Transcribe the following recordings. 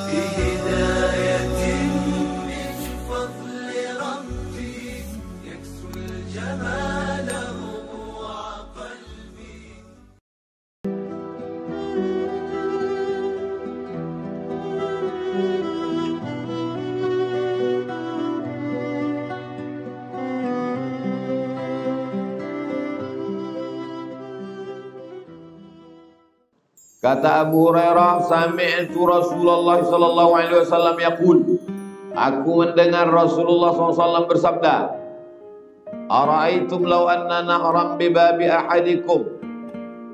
بهداية من فضل ربي يكسو الجمال ربوع قلبي. Kata Abu Hurairah, sami'tu Rasulullah sallallahu alaihi wasallam yaqul, aku mendengar Rasulullah SAW bersabda, ara'aitum law anna nahram bi babi ahadikum,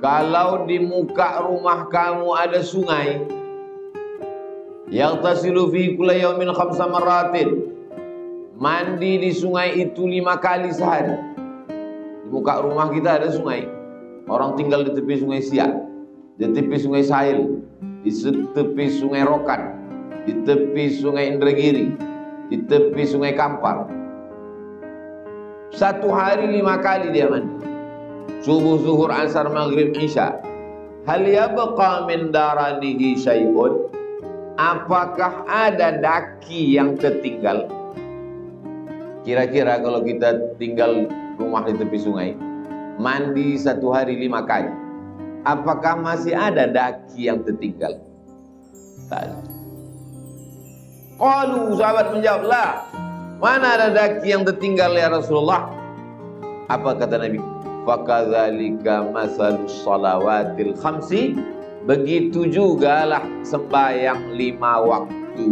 kalau di muka rumah kamu ada sungai, yaghtasilu fi kulli yawmin 5 marratin, mandi di sungai itu 5 kali sehari. Di muka rumah kita ada sungai, orang tinggal di tepi sungai Siak, di tepi sungai Sahil, di tepi sungai Rokan, di tepi sungai Indragiri, di tepi sungai Kampar. Satu hari 5 kali dia mandi, subuh, zuhur, asar, maghrib, isya. Hal yabqa min daranihi syai'un, apakah ada daki yang tertinggal? Kira-kira kalau kita tinggal rumah di tepi sungai, mandi satu hari 5 kali, apakah masih ada daki yang tertinggal? Tak ada. Qalu, sahabat menjawab, la, mana ada daki yang tertinggal ya Rasulullah? Apa kata Nabi? Fakadzalika masalus salawatil khamsi, begitu jugalah sembahyang 5 waktu,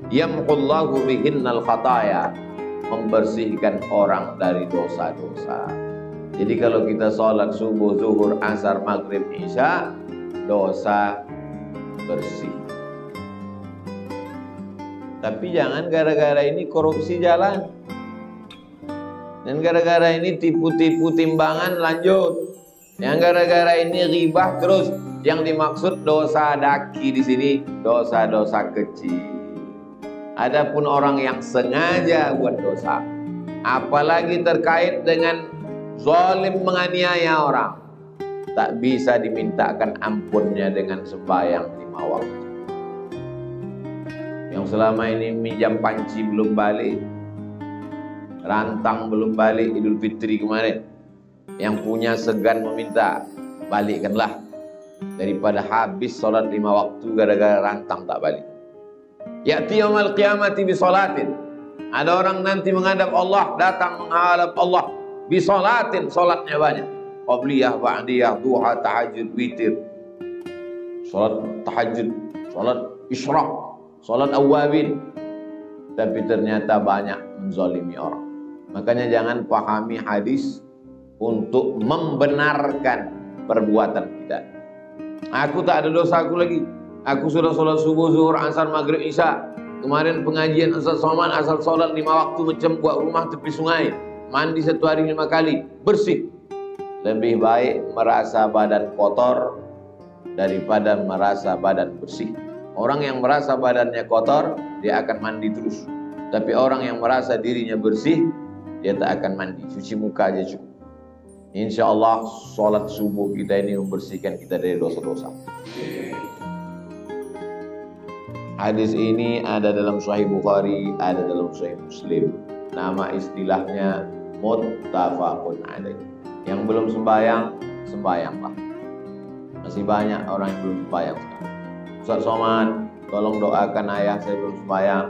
yamhullahu bihinnal khataya, membersihkan orang dari dosa-dosa. Jadi kalau kita sholat subuh, zuhur, asar, maghrib, isya, dosa bersih. Tapi jangan gara-gara ini korupsi jalan, dan gara-gara ini tipu-tipu timbangan lanjut, yang gara-gara ini ghibah terus. Yang dimaksud dosa daki di sini dosa-dosa kecil. Adapun orang yang sengaja buat dosa, apalagi terkait dengan zalim menganiaya orang, tak bisa dimintakan ampunnya dengan sembahyang 5 waktu. Yang selama ini minjam panci belum balik, rantang belum balik Idul Fitri kemarin, yang punya segan meminta, balikkanlah, daripada habis sholat 5 waktu gara-gara rantang tak balik. Ya'ti yaumal qiyamati bi sholatin, ada orang nanti menghadap Allah, datang menghadap Allah bisolatin, solatnya banyak, qabliyah, ba'diyah, duha, tahajud, witir, solat tahajud, solat isyraq, solat awwabin, tapi ternyata banyak menzalimi orang. Makanya jangan pahami hadis untuk membenarkan perbuatan kita. Aku tak ada dosa aku lagi, aku sudah solat subuh, zuhur, asar, maghrib, isya. Kemarin pengajian asal soman, asal solat 5 waktu, macam buat rumah tepi sungai, mandi satu hari 5 kali, bersih. Lebih baik merasa badan kotor daripada merasa badan bersih. Orang yang merasa badannya kotor, dia akan mandi terus. Tapi orang yang merasa dirinya bersih, dia tak akan mandi, cuci muka aja cukup. Insya Allah sholat subuh kita ini membersihkan kita dari dosa-dosa. Hadis ini ada dalam Sahih Bukhari, ada dalam Sahih Muslim. Nama istilahnya muttafaqun alaih. Yang belum sembahyang, sembahyanglah. Masih banyak orang yang belum sembahyang. Ustaz Somad, tolong doakan ayah saya belum sembahyang,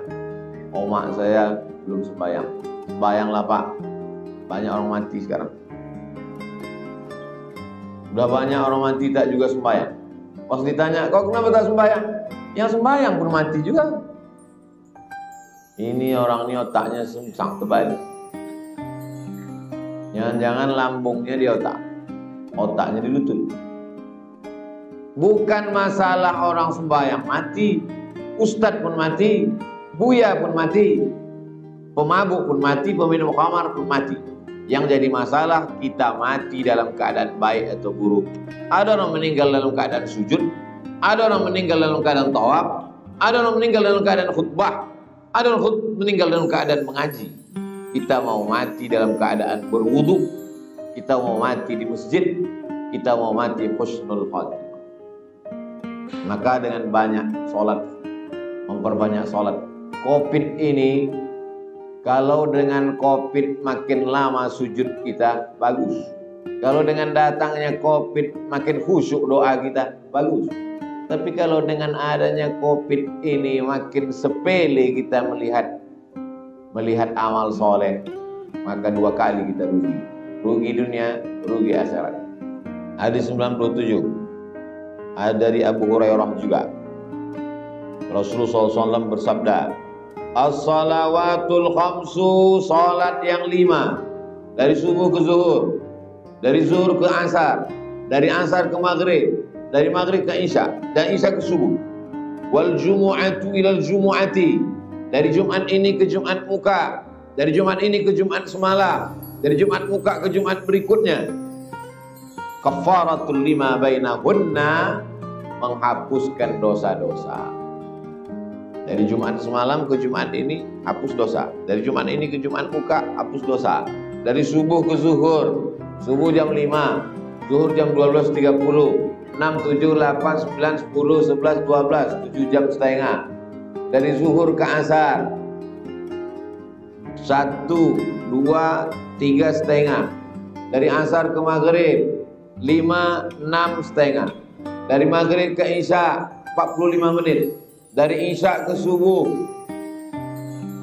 omak saya belum sembahyang. Sembahyanglah Pak, banyak orang mati sekarang. Udah banyak orang mati tak juga sembahyang. Pas ditanya, kau kenapa tak sembahyang? Yang sembahyang pun mati juga. Ini orang ini otaknya sang terbalik. Jangan-jangan lambungnya di otak, otaknya di lutut. Bukan masalah orang sembahyang mati, ustadz pun mati, buya pun mati, pemabuk pun mati, peminum khamar pun mati. Yang jadi masalah kita mati dalam keadaan baik atau buruk. Ada orang meninggal dalam keadaan sujud, ada orang meninggal dalam keadaan tawaf, ada orang meninggal dalam keadaan khutbah, ada orang meninggal dalam keadaan mengaji. Kita mau mati dalam keadaan berwudu, kita mau mati di masjid, kita mau mati husnul khatimah. Maka dengan banyak sholat, memperbanyak sholat. Covid ini, kalau dengan Covid makin lama sujud kita, bagus. Kalau dengan datangnya Covid makin khusyuk doa kita, bagus. Tapi kalau dengan adanya Covid ini makin sepele kita melihat amal soleh, maka 2 kali kita rugi. Rugi dunia, rugi akhirat. Hadis 97 ada dari Abu Hurairah juga. Rasulullah SAW bersabda, as-salawatul khamsu, salat yang 5, dari subuh ke zuhur, dari zuhur ke asar, dari asar ke maghrib, dari maghrib ke isya, dan isya ke subuh. Wal jumu'atu ilal jumu'ati, dari Jumat ini ke Jumat muka, dari Jumat ini ke Jumat semalam, dari Jumat muka ke Jumat berikutnya. Kafaratul lima bainahunna, menghapuskan dosa-dosa. Dari Jumat semalam ke Jumat ini hapus dosa. Dari Jumat ini ke Jumat muka hapus dosa. Dari subuh ke zuhur, subuh jam 5, zuhur jam 12.30, 6, 7, 8, 9, 10, 11, 12, 7 jam setengah. Dari zuhur ke asar 1, 2, 3 setengah. Dari asar ke maghrib 5, 6 setengah. Dari maghrib ke isya 45 menit. Dari isya ke subuh,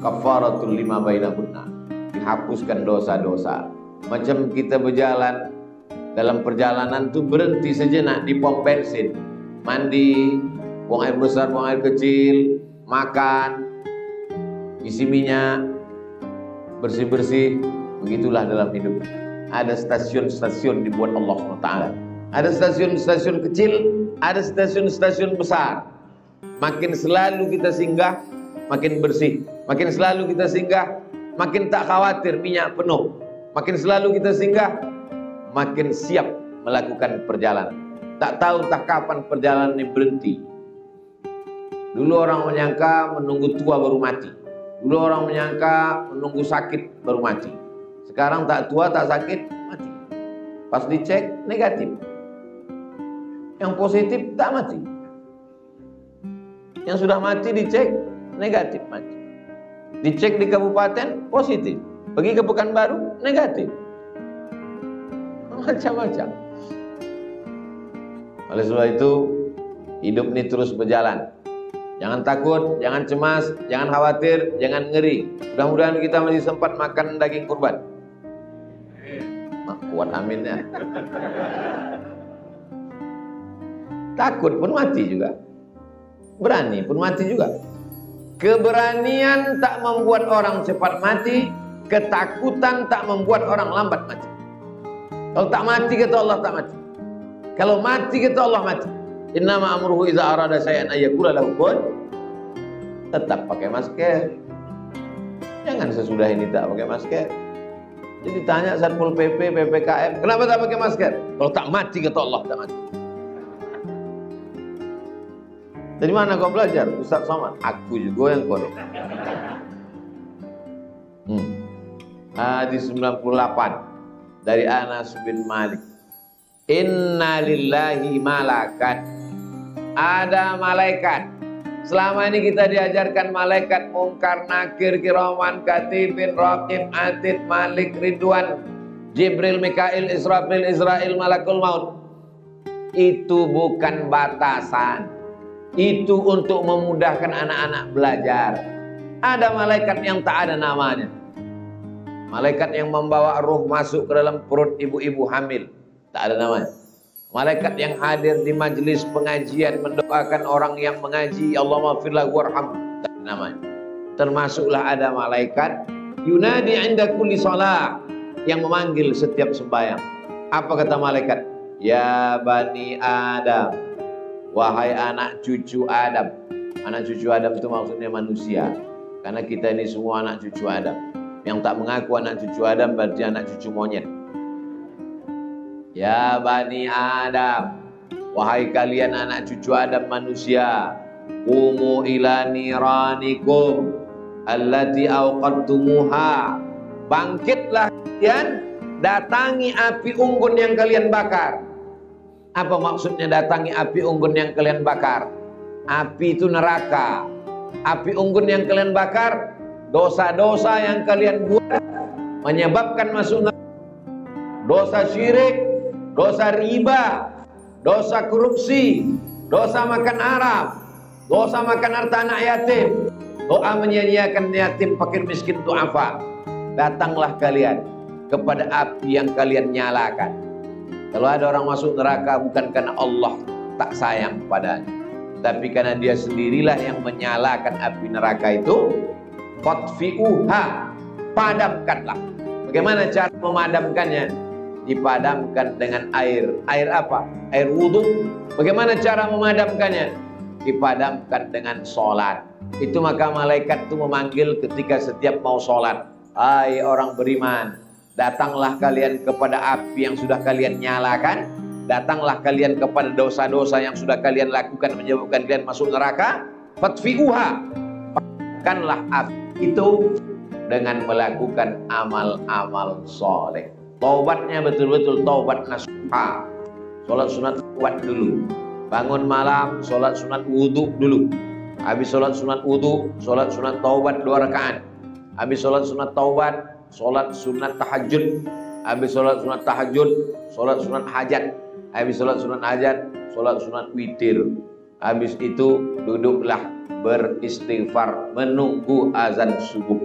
kafaratul lima bainahunna, dihapuskan dosa-dosa. Macam kita berjalan, dalam perjalanan tuh berhenti sejenak di pom bensin, mandi, buang air besar, buang air kecil, makan, isi minyak, bersih-bersih. Begitulah dalam hidup. Ada stasiun-stasiun dibuat Allah SWT. Ada stasiun-stasiun kecil, ada stasiun-stasiun besar. Makin selalu kita singgah, makin bersih. Makin selalu kita singgah, makin tak khawatir minyak penuh. Makin selalu kita singgah, makin siap melakukan perjalanan. Tak tahu tak kapan perjalanan ini berhenti. Dulu orang menyangka menunggu tua baru mati. Dulu orang menyangka menunggu sakit baru mati. Sekarang tak tua, tak sakit, mati. Pas dicek, negatif. Yang positif, tak mati. Yang sudah mati dicek, negatif, mati. Dicek di kabupaten, positif. Pergi ke Pekanbaru, negatif. Macam-macam. Oleh sebab itu, hidup ini terus berjalan. Jangan takut, jangan cemas, jangan khawatir, jangan ngeri. Mudah-mudahan kita masih sempat makan daging kurban. Kuat amin ya. Takut pun mati juga. Berani pun mati juga. Keberanian tak membuat orang cepat mati, ketakutan tak membuat orang lambat mati. Kalau tak mati kata Allah tak mati. Kalau mati kata Allah mati. Innama amruhu idza arada syai'an ayyaqula lahu kun. Tetap pakai masker. Jangan sesudah ini tak pakai masker. Jadi tanya Satpol PP, PPKM, kenapa tak pakai masker? Kalau tak mati kata Allah tak mati. Dari mana kau belajar? Ustaz Somad. Aku juga yang kono. Hadis 98 dari Anas bin Malik. Inna lillahi malakat. Ada malaikat. Selama ini kita diajarkan malaikat mungkar, nakir, kiraman, katibin, raqib, atid, malik, ridwan, Jibril, Mikail, Israfil, Israel, malakul maut. Itu bukan batasan. Itu untuk memudahkan anak-anak belajar. Ada malaikat yang tak ada namanya. Malaikat yang membawa ruh masuk ke dalam perut ibu-ibu hamil. Tak ada namanya. Malaikat yang hadir di majelis pengajian mendoakan orang yang mengaji, Allahumma firlahu warhamhu. Tak ada namanya. Termasuklah ada malaikat yunadi inda kulli shalah, yang memanggil setiap sembahyang. Apa kata malaikat? Ya Bani Adam, wahai anak cucu Adam. Anak cucu Adam itu maksudnya manusia. Karena kita ini semua anak cucu Adam. Yang tak mengaku anak cucu Adam berarti anak cucu monyet. Ya Bani Adam, wahai kalian anak cucu Adam manusia, qumu ila niranikum allati awqadtumuha. Bangkitlah kalian, datangi api unggun yang kalian bakar. Apa maksudnya datangi api unggun yang kalian bakar? Api itu neraka. Api unggun yang kalian bakar, dosa-dosa yang kalian buat menyebabkan masuk neraka. Dosa syirik, dosa riba, dosa korupsi, dosa makan haram, dosa makan harta anak yatim, doa menyia-nyiakan yatim, fakir, miskin, du'afa. Datanglah kalian kepada api yang kalian nyalakan. Kalau ada orang masuk neraka bukan karena Allah tak sayang padanya, tapi karena dia sendirilah yang menyalakan api neraka itu. Fatfi'uha, padamkanlah. Bagaimana cara memadamkannya? Dipadamkan dengan air. Air apa? Air wudhu. Bagaimana cara memadamkannya? Dipadamkan dengan sholat. Itu maka malaikat itu memanggil ketika setiap mau sholat. Hai orang beriman, datanglah kalian kepada api yang sudah kalian nyalakan. Datanglah kalian kepada dosa-dosa yang sudah kalian lakukan menyebabkan kalian masuk neraka. Fatfi'uha, padamkanlah api itu dengan melakukan amal-amal soleh. Taubatnya betul-betul taubat nasuha. Sholat sunat taubat dulu. Bangun malam, sholat sunat wudhu dulu. Habis sholat sunat wudhu, sholat sunat taubat 2 rakaat. Habis sholat sunat taubat, sholat sunat tahajud. Habis sholat sunat tahajud, sholat sunat hajat. Habis sholat sunat hajat, sholat sunat witir. Habis itu duduklah beristighfar menunggu azan subuh.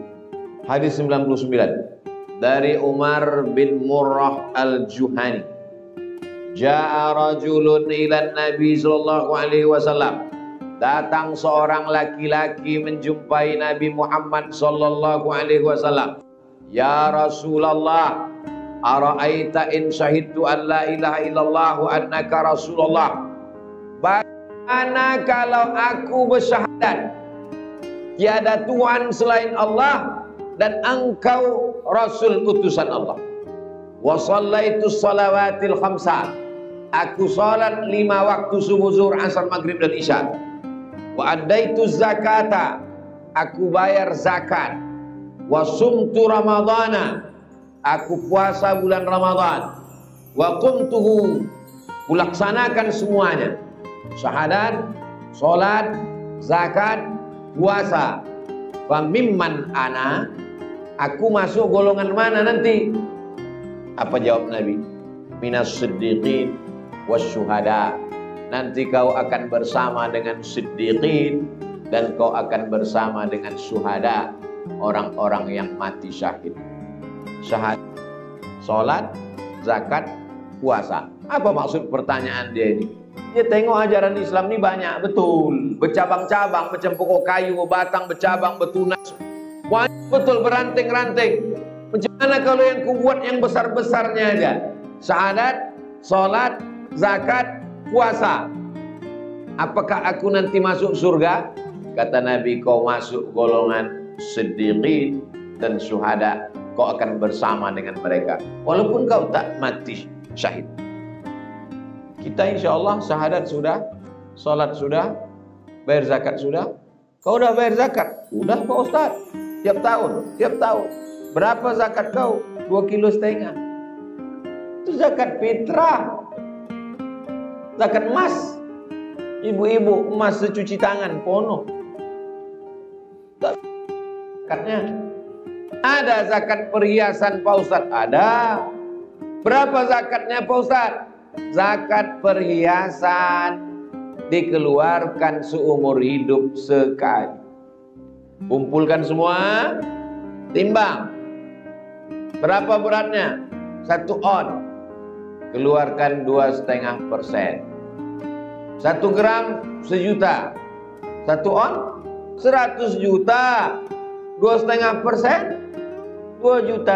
Hadis 99 dari Umar bin Murrah al-Juhani. Ja'a rajulun ila Nabi sallallahu alaihi wasallam. Datang seorang laki-laki menjumpai Nabi Muhammad sallallahu alaihi wasallam. Ya Rasulullah, ara'aita in syahidtu an la ilaha illallah wa annaka Rasulullah. Bagaimana kalau aku bersyahadat tiada Tuhan selain Allah dan engkau Rasul utusan Allah. Wa shallaitu shalawatil khamsa. Aku salat 5 waktu subuh, zuhur, asar, maghrib dan isya. Wa addaitu zakata. Aku bayar zakat. Wa sumtu ramadhana. Aku puasa bulan Ramadan. Wa qumtuhu. Kulaksanakan semuanya. Syahadat, salat, zakat, puasa. Fa mimman ana. Aku masuk golongan mana nanti? Apa jawab Nabi? Minas siddiqin wasyuhada. Nanti kau akan bersama dengan siddiqin dan kau akan bersama dengan syuhada, orang-orang yang mati syahid. Syahadat, salat, zakat, puasa. Apa maksud pertanyaan dia ini? Dia tengok ajaran Islam ini banyak betul, bercabang-cabang, macam pokok kayu, batang bercabang, bertunas. Banyak betul, beranting-ranting. Macam mana kalau yang kubuat yang besar-besarnya aja? Syahadat, salat, zakat, puasa. Apakah aku nanti masuk surga? Kata Nabi, kau masuk golongan siddiqin dan syuhada. Kau akan bersama dengan mereka walaupun kau tak mati syahid. Kita insya Allah syahadat sudah, salat sudah, bayar zakat sudah. Kau udah bayar zakat? Udah Pak Ustaz. Tiap tahun. Berapa zakat kau? 2,5 kilo. Itu zakat fitrah. Zakat emas. Ibu-ibu emas secuci tangan penuh. Zakatnya. Ada zakat perhiasan Pak Ustaz? Ada. Berapa zakatnya Pak Ustaz? Zakat perhiasan dikeluarkan seumur hidup sekali. Kumpulkan semua, timbang. Berapa beratnya? 1 on. Keluarkan 2,5%. 1 gram 1 juta. 1 on 100 juta. 2,5%, 2,5 juta.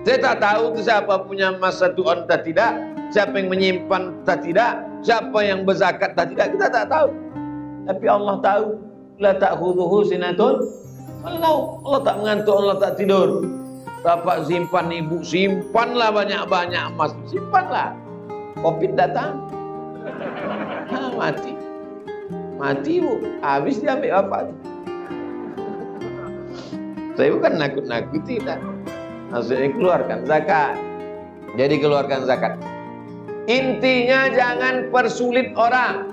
Saya tak tahu itu siapa punya emas 1 on tak tidak, siapa yang menyimpan tak tidak, siapa yang berzakat tak tidak, kita tak tahu. Tapi Allah tahu. La ta'khudhuhu sinatun Allah tak mengantuk, Allah tak tidur. Bapak simpan, ibu simpanlah banyak-banyak emas, simpanlah. Covid datang, mati bu, habis diambil bapak. Saya bukan nakut-nakuti, maksudnya keluarkan zakat. Jadi keluarkan zakat. Intinya jangan persulit orang,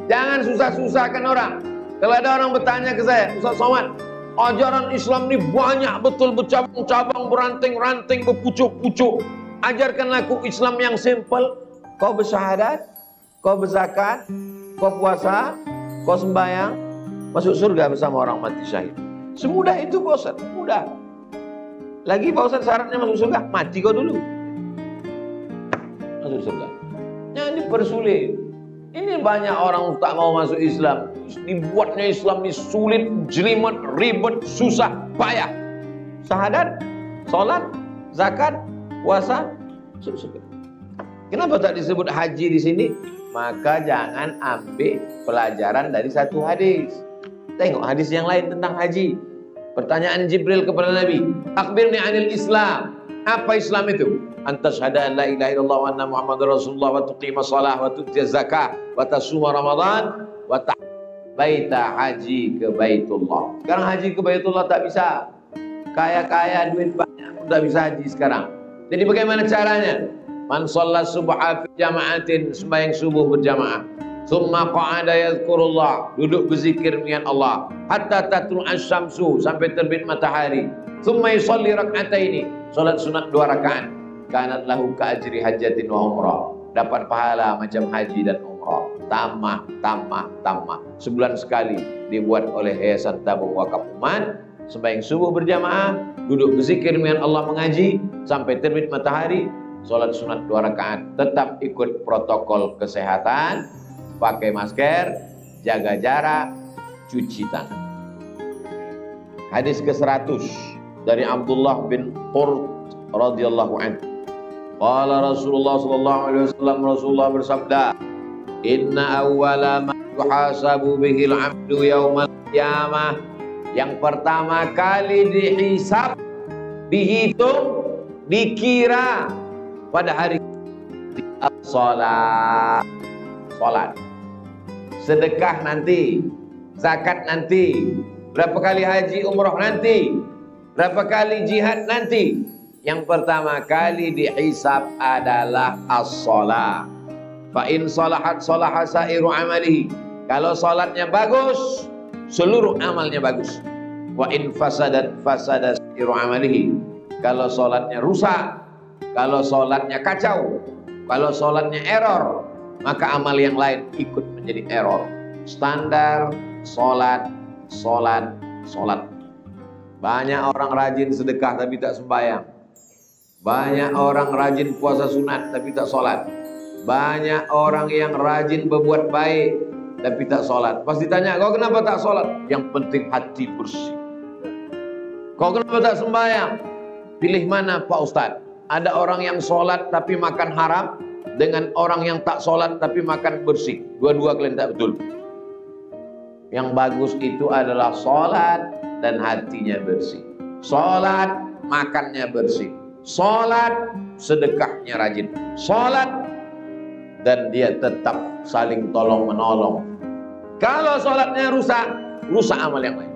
jangan susah-susahkan orang. Kalau ada orang bertanya ke saya, Ustaz Somad, ajaran Islam ini banyak betul, bercabang-cabang, beranting-ranting, berpucuk-pucuk. Ajarkanlah aku Islam yang simple. Kau bersyahadat, kau berzakat, kau puasa, kau sembahyang, masuk surga bersama orang mati syahid. Semudah itu Pak Ustaz, mudah. Lagi Pak Ustaz syaratnya masuk surga, mati kau dulu. Masuk surga. Jangan dipersulit. Ini banyak orang tak mau masuk Islam. Dibuatnya Islam ini sulit, jelimet, ribet, susah, payah. Syahadat, sholat, zakat, puasa, masuk surga. Kenapa tak disebut haji di sini? Maka jangan ambil pelajaran dari satu hadis. Tengok hadis yang lain tentang haji. Pertanyaan Jibril kepada Nabi, akhbirni anil Islam. Apa Islam itu? Antas syahada an la ilaha illallah wa anna Muhammadar Rasulullah wa tuqima shalah wa tu'tiya zakah wa tasuma Ramadan wa baita haji ke Baitullah. Sekarang haji ke Baitullah tak bisa. Kaya-kaya duit banyak pun tak bisa haji sekarang. Jadi bagaimana caranya? Man shalla subha fi jama'atin, sembahyang subuh berjamaah. Summa qa'ada yadhkurullah, duduk berzikir dengan Allah hatta tatlu asy-syamsu, sampai terbit matahari. Summa yusalli rak'ataini, salat sunat 2 rakaat. Kanat lahu ka'ajri hajjatin wa umrah, dapat pahala macam haji dan umrah. Tamah. Sebulan sekali dibuat oleh Yayasan Tabung Wakaf Umat. Sembahyang subuh berjamaah, duduk berzikir dengan Allah, mengaji sampai terbit matahari. Salat sunat 2 rakaat, tetap ikut protokol kesehatan, pakai masker, jaga jarak, cuci tangan. Hadis ke-100 dari Abdullah bin Qurt radhiyallahu anhu. Qala Rasulullah sallallahu alaihi wasallam, Rasulullah bersabda, "Inna awwala ma yuhasabu bihil 'abdu yaumal qiyamah." Yang pertama kali dihisab, dihitung, dikira pada hari salat. Sedekah nanti, zakat nanti, berapa kali haji umroh nanti, berapa kali jihad nanti. Yang pertama kali dihisab adalah as-shalah. Fa in salahat salaha sairu amalihi. Kalau salatnya bagus, seluruh amalnya bagus. Wa in fasadat fasada sairu amalihi. Kalau salatnya rusak, kalau salatnya kacau, kalau salatnya error, maka amal yang lain ikut menjadi error. Standar salat. Banyak orang rajin sedekah tapi tak sembahyang. Banyak orang rajin puasa sunat tapi tak sholat. Banyak orang yang rajin berbuat baik tapi tak sholat. Pas ditanya, kau kenapa tak sholat? Yang penting hati bersih. Kau kenapa tak sembahyang? Pilih mana Pak Ustadz? Ada orang yang sholat tapi makan haram, dengan orang yang tak sholat tapi makan bersih. Dua-dua kalian tak betul. Yang bagus itu adalah sholat dan hatinya bersih. Sholat, makannya bersih. Sholat, sedekahnya rajin. Sholat, dan dia tetap saling tolong menolong. Kalau sholatnya rusak, rusak amal yang lain.